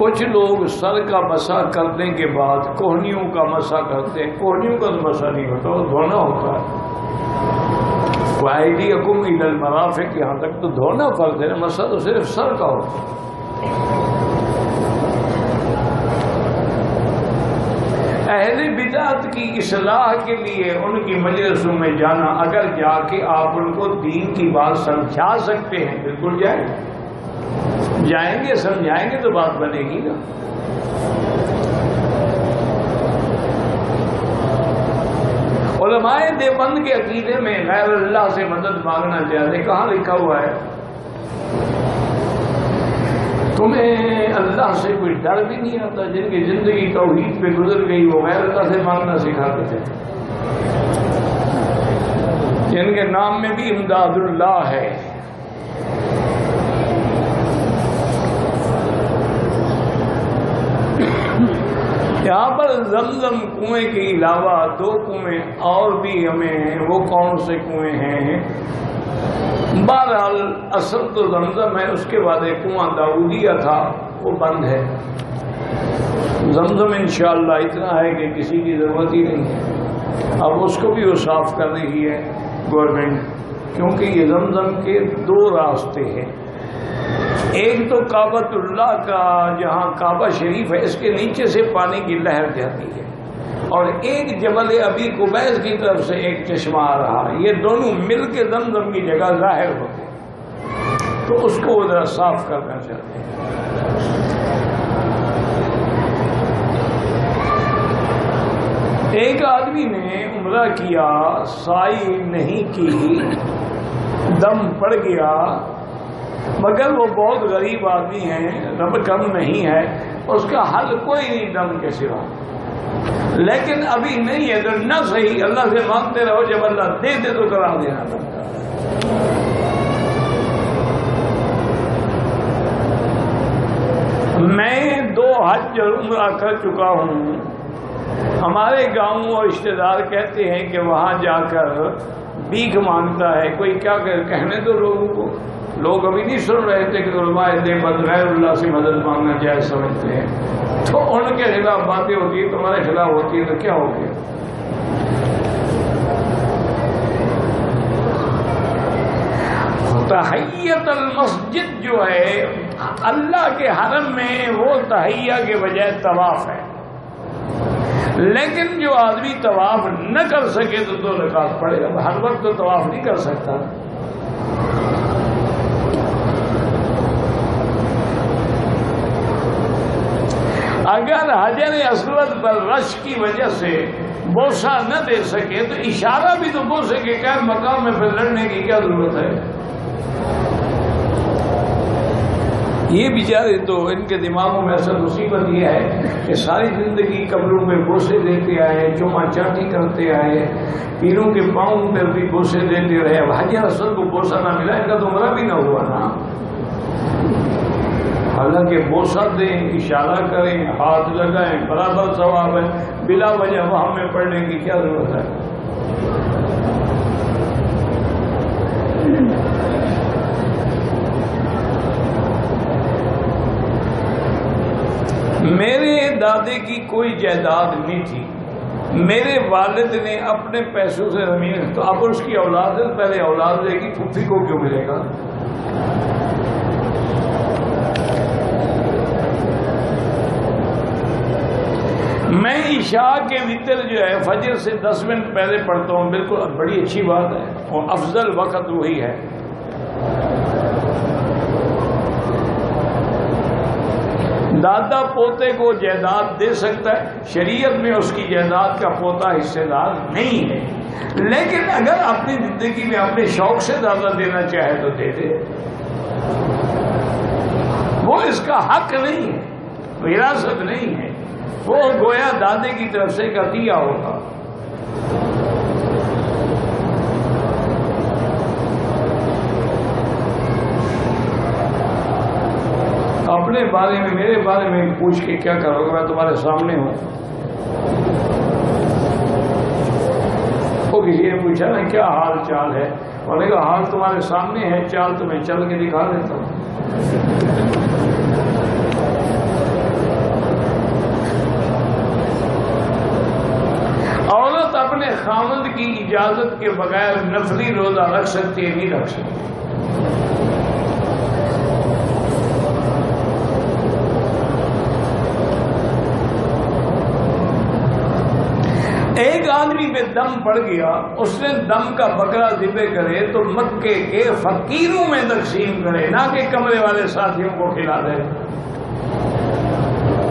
کچھ لوگ سر کا مسح کرنے کے بعد کوہنیوں کا مسح کرتے ہیں. کوہنیوں کا تو مسح نہیں ہوتا، وہ دھونا ہوتا ہے. وَأَيْدِيَكُمْ إِلَى الْمَرَافِقِ یہاں تک تو دھونا فرض ہے، مسح تو صرف سر کا ہوتا ہے. اہل بدعت کی اصلاح کے لیے ان کی مجلسوں میں جانا، اگر جا کے آپ ان کو دین کی بات سمجھا سکتے ہیں بالکل جائیں گے، سمجھائیں گے تو بات بنے گی نا. علماء دیوبند کے عقیدے میں غیر اللہ سے مدد مانگنا چاہتے. کہاں لکھا ہوا ہے؟ تمہیں اللہ سے کوئی ڈر بھی نہیں آتا؟ جن کی زندگی توحید پہ گزر گئی وہ غیر اللہ سے مانگنا سکھاتے تھے، جن کے نام میں بھی امداد اللہ ہے. یہاں پر زمزم کنویں کے علاوہ 2 کنویں اور بھی ہمیں ہیں. وہ کون سے کنویں ہیں؟ بہرحال اصل تو زمزم ہے، اس کے بعد ایک کنواں داؤدیہ تھا، وہ بند ہے. زمزم انشاءاللہ اتنا ہے کہ کسی کی ضرورت ہی نہیں ہے. اب اس کو بھی وہ صاف کر رہی ہے گورنمنٹ، کیونکہ یہ زمزم کے 2 راستے ہیں. ایک تو کعبۃ اللہ کا جہاں کعبہ شریف ہے اس کے نیچے سے پانی کی لہر جاتی ہے، اور ایک جبل ابی قبیس کی طرف سے ایک چشمہ آ رہا. یہ دونوں مل کے زمزم کی جگہ ظاہر ہوتے ہیں، تو اس کو وہ ذرا صاف کرنا چاہتے ہیں. ایک آدمی نے عمرہ کیا، سائی نہیں کی، دم پڑ گیا، مگر وہ بہت غریب آدمی ہے، رب کم نہیں ہے، اس کا حل کوئی نہیں دم کے سوا. لیکن ابھی نہیں ہے تو نہ صحیح، اللہ سے مانگتے رہو، جب اللہ دے دے تو کرا دینا. میں 2 حج اور عمرہ کر چکا ہوں. ہمارے گاؤں اور رشتے دار کہتے ہیں کہ وہاں جا کر بھیک مانگتا ہے کوئی. کیا کہنے دو لوگوں کو. لوگ ابھی نہیں سن رہے تھے کہ علماء دیوبند غیر اللہ سے مدد مانگنا جائز سمجھتے ہیں، تو ان کے خلاف باتیں ہوتی ہیں، تمہارے خلاف ہوتی ہے، تو کیا ہو گیا؟ تحیت المسجد جو ہے اللہ کے حرم میں، وہ تحیہ کے بجائے طواف ہے. لیکن جو آدمی طواف نہ کر سکے تو 2 رکعت پڑھے گا. ہر وقت تو طواف نہیں کر سکتا. اگر حجر اسود پر رش کی وجہ سے بوسہ نہ دے سکے تو اشارہ بھی تو بوسے کے غیر مقام میں پھر لڑنے کی کیا ضرورت ہے؟ یہ بیچارے تو ان کے دماغوں میں اصل مصیبت یہ ہے کہ ساری زندگی قبروں میں بوسے دیتے آئے، چوما چاٹی کرتے آئے، پیروں کے پاؤں پر بھی بوسے دیتے رہے. اب حجر اسود کو بوسہ نہ ملا، ان کا تو عمرہ بھی نہ ہوا نا. حالانکہ بوسہ دیں، اشارہ کریں، ہاتھ لگائیں، برابر ثواب ہے. بلا وجہ وہاں میں پڑھنے کی کیا ضرورت ہے؟ میرے دادے کی کوئی جائیداد نہیں تھی. میرے والد نے اپنے پیسوں سے زمین، تو اب اس کی اولاد ہے، پہلے اولاد لے گی، پھوپھی کو کیوں ملے گا؟ میں عشاء کے وتر جو ہے فجر سے 10 منٹ پہلے پڑھتا ہوں. بالکل بڑی اچھی بات ہے، اور افضل وقت وہی ہے. دادا پوتے کو جائیداد دے سکتا ہے، شریعت میں اس کی جائیداد کا پوتا حصے دار نہیں ہے. لیکن اگر اپنی زندگی میں اپنے شوق سے دادا دینا چاہے تو دے دے، وہ اس کا حق نہیں ہے، وراثت نہیں ہے، وہ گویا دادے کی طرف سے کا دیا ہوگا. اپنے بارے میں، میرے بارے میں پوچھ کے کیا کرو گے؟ میں تمہارے سامنے ہوں. وہ کسی نے پوچھا نا کیا حال چال ہے، اور نے کہا حال تمہارے سامنے ہے، چال تمہیں چل کے دکھا دیتا ہوں. اپنے خاوند کی اجازت کے بغیر نفلی روزہ رکھ سکتی ہے؟ نہیں رکھ سکتی۔ ایک آدمی پہ دم پڑ گیا، اس نے دم کا بکرا ذبح کرے تو مکے کے فقیروں میں تقسیم کرے، نہ کہ کمرے والے ساتھیوں کو کھلا دے۔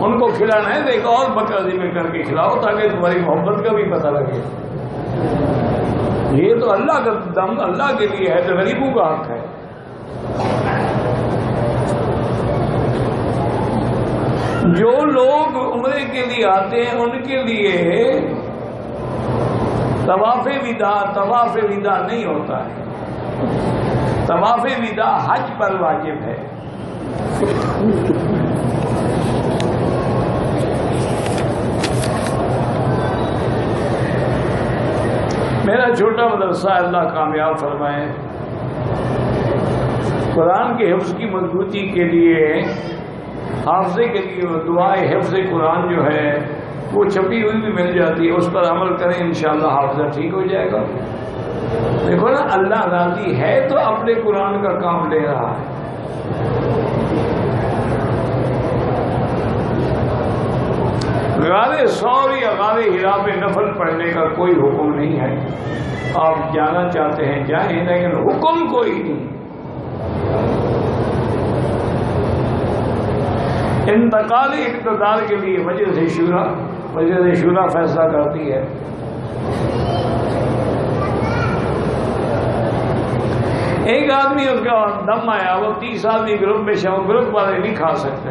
ان کو کھلانا ہے تو ایک اور بکرا ذبح کر کے کھلاؤ تاکہ تمہاری محبت کا بھی پتہ لگے۔ یہ تو اللہ کا دم اللہ کے لیے ہے، تو غریبوں کا حق ہے۔ جو لوگ عمرے کے لیے آتے ہیں ان کے لیے طواف وداع نہیں ہوتا ہے۔ طواف وداع حج پر واجب ہے۔ میرا چھوٹا مدرسہ اللہ کامیاب فرمائے، قرآن کے حفظ کی مضبوطی کے لیے، حافظے کے لیے دعائے حفظ قرآن جو ہے وہ چھپی ہوئی بھی مل جاتی ہے، اس پر عمل کریں انشاءاللہ حافظہ ٹھیک ہو جائے گا۔ دیکھو نا، اللہ راضی ہے تو اپنے قرآن کا کام لے رہا ہے۔ غار ثور یا غار حرا پہ نفل پڑھنے کا کوئی حکم نہیں ہے۔ آپ جانا چاہتے ہیں جائیں، لیکن حکم کوئی نہیں۔ انتقالی اقتدار کے لیے مجلس شورا فیصلہ کرتی ہے۔ ایک آدمی اس کا دم آیا، وہ 30 آدمی گروپ میں شامل، گروپ والے نہیں کھا سکتے۔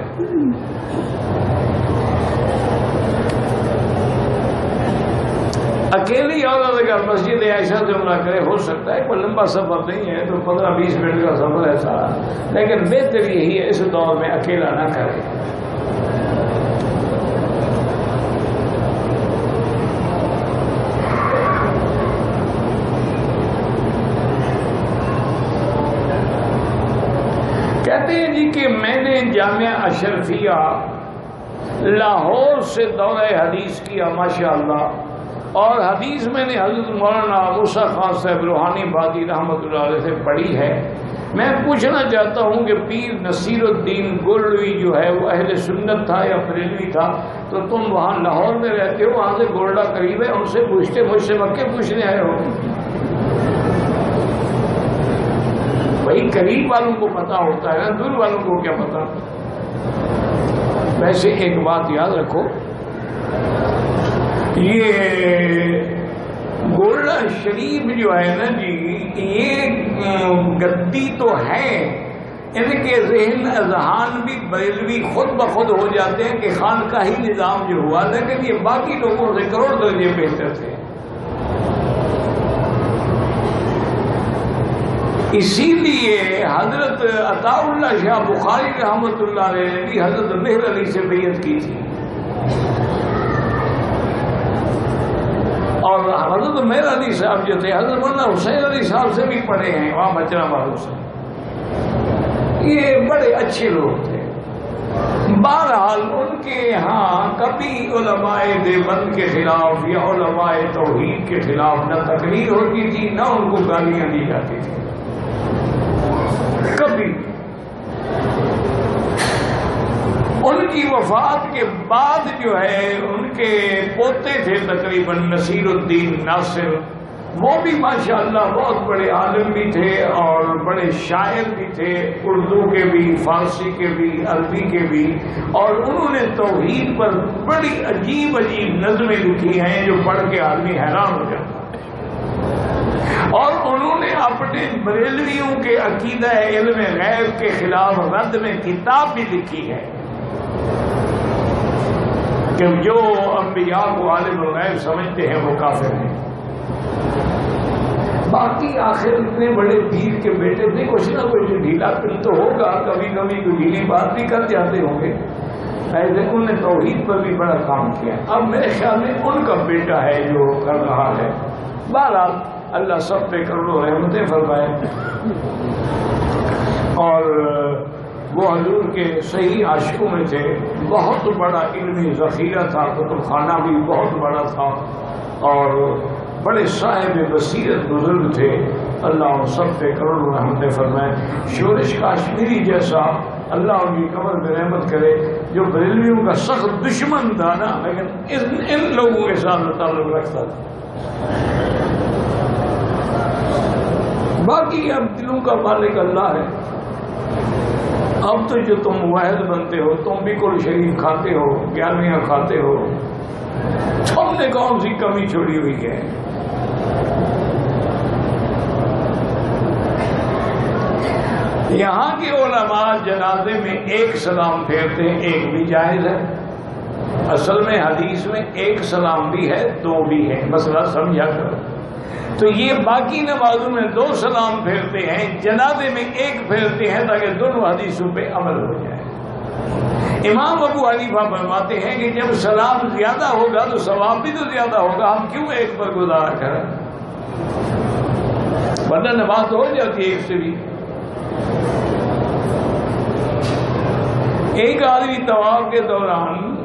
اکیلی عورت اگر مسجد عائشہ سے عمرہ کرے ہو سکتا ہے، کوئی لمبا سفر نہیں ہے، تو 15-20 منٹ کا سفر ہے سارا، لیکن بہتر یہی ہے اس دور میں اکیلا نہ کرے۔ کہتے ہیں جی کہ میں نے جامعہ اشرفیہ لاہور سے دورہ حدیث کیا ماشاءاللہ، اور حدیث میں نے حضرت مولانا موسیٰ خان صاحب روحانی بادی رحمۃ اللہ علیہ سے پڑھی ہے۔ میں پوچھنا چاہتا ہوں کہ پیر نصیر الدین گولڈوی جو ہے وہ اہل سنت تھا یا بریلوی تھا؟ تو تم وہاں لاہور میں رہتے ہو، وہاں سے گولڈا قریب ہے، ان سے پوچھتے، مجھ سے مکے پوچھنے آئے ہو؟ بھائی قریب والوں کو پتا ہوتا ہے نا، دور والوں کو کیا پتا؟ ویسے ایک بات یاد رکھو، یہ گولڈا شریف جو ہے نا جی، یہ گدی تو ہے، ان کے ذہن اذہان بھی بریلوی خود بخود ہو جاتے ہیں کہ خانقاہی نظام جو ہوا، لیکن یہ باقی لوگوں سے کروڑ درجے بہتر تھے۔ اسی لیے حضرت عطا اللہ شاہ بخاری رحمۃ اللہ علیہ نے بھی حضرت مہر علی سے بیعت کی تھی، اور حضرت مہر علی صاحب جو تھے حضرت مولانا حسین علی صاحب سے بھی پڑھے ہیں وہاں بچرا بہادر سے۔ یہ بڑے اچھے لوگ تھے۔ بہرحال ان کے ہاں کبھی علماء دیوبند کے خلاف یا علماء توحید کے خلاف نہ تقریر ہوتی تھی، نہ ان کو گالیاں دی جاتی تھی کبھی۔ ان کی وفات کے بعد جو ہے ان کے پوتے تھے تقریباً نصیر الدین ناصر، وہ بھی ماشاءاللہ بہت بڑے عالم بھی تھے اور بڑے شاعر بھی تھے، اردو کے بھی، فارسی کے بھی، عربی کے بھی، اور انہوں نے توحید پر بڑی عجیب عجیب نظمیں لکھی ہیں جو پڑھ کے آدمی حیران ہو جاتا ہے۔ اور انہوں نے اپنے بریلویوں کے عقیدہ علم غیب کے خلاف رد میں کتاب بھی لکھی ہے کہ جو انبیاء کو عالم الغیب سمجھتے ہیں وہ کافر ہیں۔ باقی آخر اتنے بڑے پیر کے بیٹے تھے، کچھ نہ کچھ ڈھیلا پن تو ہوگا، کبھی کبھی کوئی ڈھیلی بات بھی کر جاتے ہوں گے، ایسے انہوں نے توحید پر بھی بڑا کام کیا۔ اب میرے خیال میں ان کا بیٹا ہے جو کر رہا ہے۔ بہرحال اللہ سب پہ کروڑوں رحمتیں فرمائے، اور وہ حضور کے صحیح عاشقوں میں تھے۔ بہت بڑا علمی ذخیرہ تھا، کتب خانہ بھی بہت بڑا تھا، اور بڑے صاحب بصیرت بزرگ تھے، اللہ ان سب پہ کروڑوں رحمت فرمائے. شورش کاشمیری جیسا اللہ ان کی قبر میں رحمت کرے، جو بریلویوں کا سخت دشمن تھا نا، لیکن ان لوگوں کے ساتھ تعلق رکھتا تھا. باقی اب دلوں کا مالک اللہ ہے. اب تو جو تم واحد بنتے ہو، تم بھی کل شریف کھاتے ہو، گیارہویں کھاتے ہو، تم نے کون سی کمی چھوڑی ہوئی ہے؟ یہاں کے علماء جنازے میں ایک سلام پھیرتے ہیں، ایک بھی جائز ہے. اصل میں حدیث میں ایک سلام بھی ہے، دو بھی ہے، مسئلہ سمجھا کرو. تو یہ باقی نمازوں میں دو سلام پھیرتے ہیں، جنازے میں ایک پھیرتے ہیں تاکہ دونوں حدیثوں پہ عمل ہو جائے. امام ابو حنیفہ فرماتے ہیں کہ جب سلام زیادہ ہوگا تو ثواب بھی تو زیادہ ہوگا، ہم کیوں ایک پر گزارا کریں؟ ورنہ نماز تو ہو جاتی ہے ایک سے بھی. ایک آدمی طواف کے دوران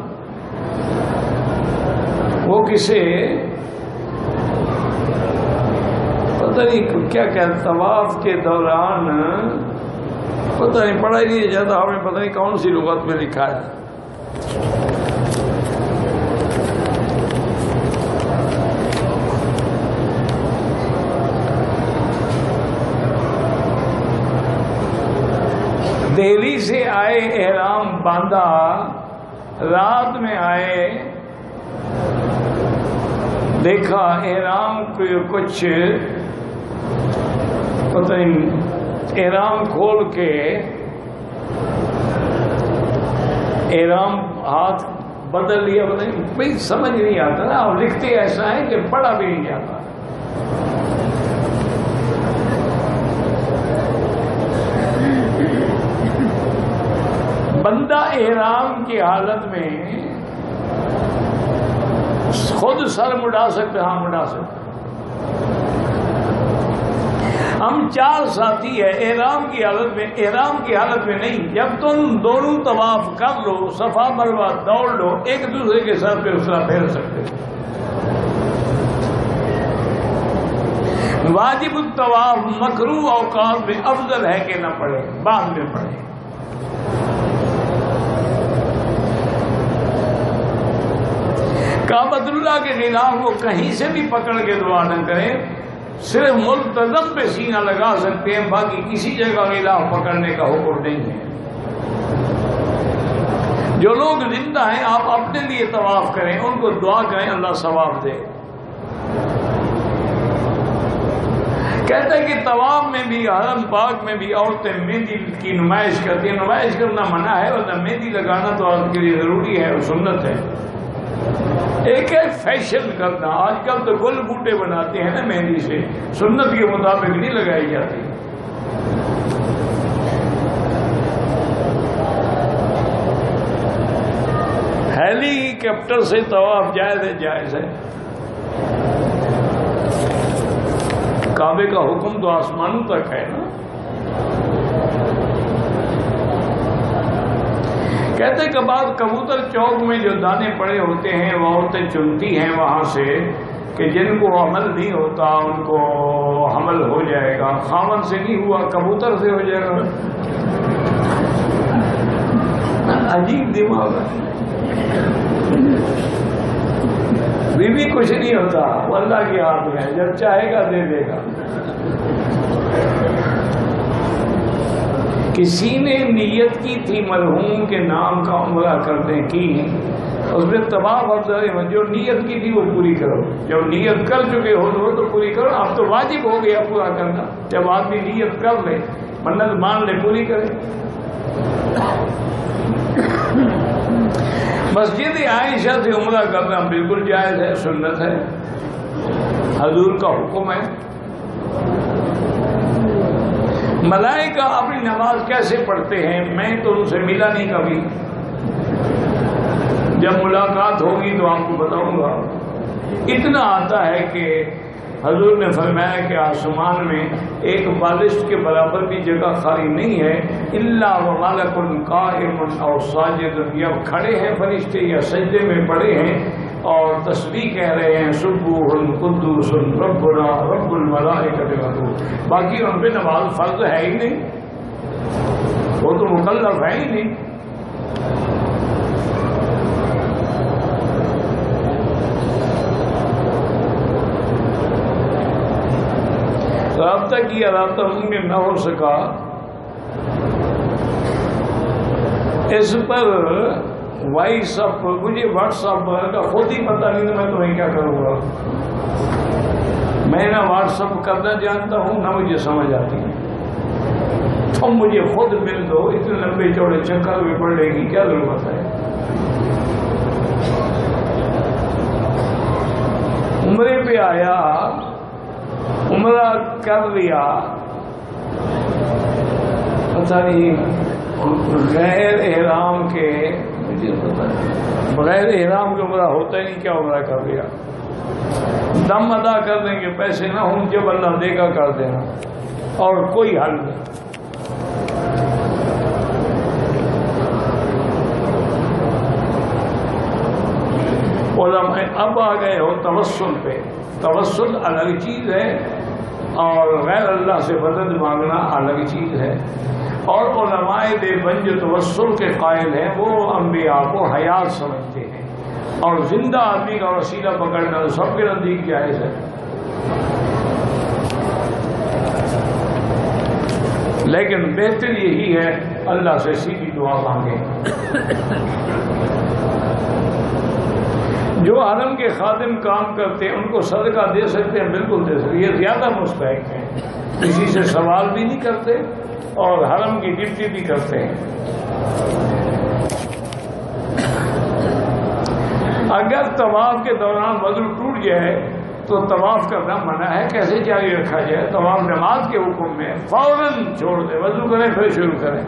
وہ کسے پتہ نہیں کیا طواف کے دوران پتہ نہیں، پڑھا ہی نہیں جاتا ہمیں، پتہ نہیں کون سی لغت میں لکھا ہے. دہلی سے آئے، احرام باندھا، رات میں آئے، دیکھا احرام کو کچھ پتہ نہیں، احرام کھول کے احرام ہاتھ بدل لیا، پتہ نہیں بھائی سمجھ نہیں آتا نا. اور لکھتے ایسا ہے کہ پڑھا بھی نہیں جاتا. بندہ احرام کی حالت میں خود سر مڑا سکتے، ہاں مڑا سکتے. ہم 4 ساتھی ہیں احرام کی حالت میں، احرام کی حالت میں نہیں. جب تم دونوں طواف کر لو، صفا مروہ دوڑ لو، ایک دوسرے کے ساتھ پہ اسرا پھیر سکتے. واجب الطواف مکروہ اوقات میں افضل ہے کہ نہ پڑھے، بعد میں پڑھے. کعبۃ اللہ کے خلاف وہ کہیں سے بھی پکڑ کے دعا نہ کریں، صرف ملتزم پہ سینہ لگا سکتے ہیں، باقی کسی جگہ خلاف پکڑنے کا حکم نہیں ہے. جو لوگ زندہ ہیں آپ اپنے لیے طواف کریں، ان کو دعا کریں اللہ ثواب دے. کہتے ہیں کہ طواف میں بھی، حرم پاک میں بھی عورتیں مہندی کی نمائش کرتی ہیں. نمائش کرنا منع ہے، ورنہ مہندی لگانا تو آپ کے لیے ضروری ہے اور سنت ہے. ایک ہے فیشن کرنا. آج کل تو گل بوٹے بناتے ہیں نا مہندی سے، سنت کے مطابق نہیں لگائی جاتی. ہیلی کاپٹر سے طواف جائز ہے؟ جائز ہے. کعبے کا حکم تو آسمانوں تک ہے نا. کہتے کہ بعد کبوتر چوک میں جو دانے پڑے ہوتے ہیں وہ عورتیں چنتی ہیں وہاں سے کہ جن کو عمل نہیں ہوتا ان کو حمل ہو جائے گا. خاون سے نہیں ہوا کبوتر سے ہو جائے گا. عجیب دماغ ہے. بیوی کچھ نہیں ہوتا، وہ اللہ کے ہاتھ میں ہے، جب چاہے گا دے دے گا. کسی نے نیت کی تھی مرحوم کے نام کا عمرہ کرنے کی، اس میں طواف افضل ہے. جو نیت کی تھی وہ پوری کرو. جب نیت کر چکے ہو تو پوری کرو. اب تو واجب ہو گیا پورا کرنا. جب آدمی نیت کر لے، منت مان لے، پوری کرے. مسجد عائشہ سے عمرہ کرنا بالکل جائز ہے، سنت ہے، حضور کا حکم ہے. ملائکہ اپنی نماز کیسے پڑھتے ہیں میں تو ان سے ملا نہیں کبھی. جب ملاقات ہوگی تو آپ کو بتاؤں گا. اتنا آتا ہے کہ حضور نے فرمایا کہ آسمان میں ایک بالشت کے برابر بھی جگہ خالی نہیں ہے الا وملک قائم او ساجد. یا کھڑے ہیں فرشتے یا سجدے میں پڑے ہیں اور تسبیح کہہ رہے ہیں سبوح قدوس ربنا رب الملائکۃ والروح، باقی ان پہ نماز فرض ہے ہی نہیں، وہ تو مکلف ہے ہی نہیں۔ رابطہ کیا، رابطہ ممکن نہ ہو سکا، اس پر وائس اپ، مجھے واٹس اپ کا خود ہی پتہ نہیں تو میں تمہیں کیا کروں گا۔ میں نہ واٹس اپ کرنا جانتا ہوں نہ مجھے سمجھ آتی ہے، تم مجھے خود مل دو، اتنے لمبے چوڑے چکر میں پڑنے کی کیا ضرورت ہے۔ عمرے پہ آیا، عمرہ کر لیا، پتہ نہیں غیر احرام کے، مجھے پتہ ہے بغیر احرام کے عمرہ ہوتا ہی نہیں، کیا عمرہ کر لیا۔ دم ادا کرنے کے پیسے نہ ہوں، جب اللہ دے گا کر دینا، اور کوئی حل نہیں۔ علماء اب آ گئے ہو توسل پہ، توسل الگ چیز ہے اور غیر اللہ سے مدد مانگنا الگ چیز ہے، اور علماء دیوبند جو توسل کے قائل ہیں وہ انبیاء کو حیات سمجھتے ہیں، اور زندہ آدمی کا وسیلہ پکڑنا تو سب کے نزدیک جائز ہے، لیکن بہتر یہی ہے اللہ سے سیدھی دعا مانگیں۔ جو حرم کے خادم کام کرتے ہیں ان کو صدقہ دے سکتے ہیں، بالکل دے سکتے ہیں، یہ زیادہ مستحق ہیں، کسی سے سوال بھی نہیں کرتے اور حرم کی ڈیوٹی بھی کرتے ہیں۔ اگر طواف کے دوران وضو ٹوٹ جائے تو طواف کرنا منع ہے، کیسے جاری رکھا جائے؟ طواف نماز کے حکم میں فوراً چھوڑ دیں، وضو کریں پھر شروع کریں۔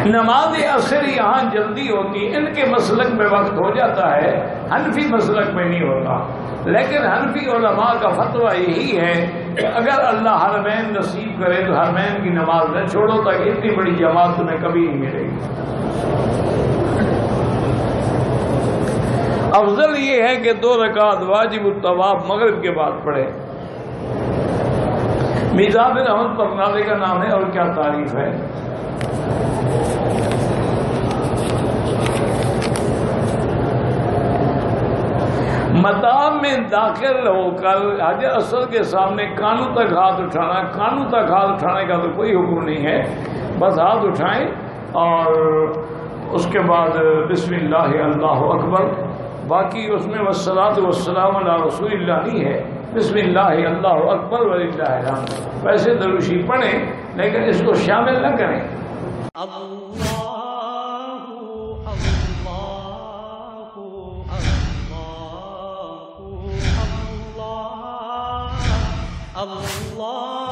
نماز عصر یہاں جلدی ہوتی، ان کے مسلک میں وقت ہو جاتا ہے، حنفی مسلک میں نہیں ہوتا، لیکن حنفی علماء کا فتویٰ یہی ہے کہ اگر اللہ حرمین نصیب کرے تو حرمین کی نماز نہ چھوڑو، تاکہ اتنی بڑی جماعت تمہیں کبھی نہیں ملے گی۔ افضل یہ ہے کہ 2 رکعت واجب الطواف مغرب کے بعد پڑھے۔ میزا بن احمد پرنالے کا نام ہے اور کیا تعریف ہے۔ مطاف میں داخل ہو کر حجر اسود کے سامنے کانوں تک ہاتھ اٹھانا، کانوں تک ہاتھ اٹھانے کا تو کوئی حکم نہیں ہے، بس ہاتھ اٹھائیں اور اس کے بعد بسم اللہ اللہ اکبر، باقی اس میں والصلاۃ والسلام علی رسول اللہ نہیں ہے، بسم اللہ اللہ اکبر وللہ الحمد، ویسے دروشی پڑھیں لیکن اس کو شامل نہ کریں۔ اللہ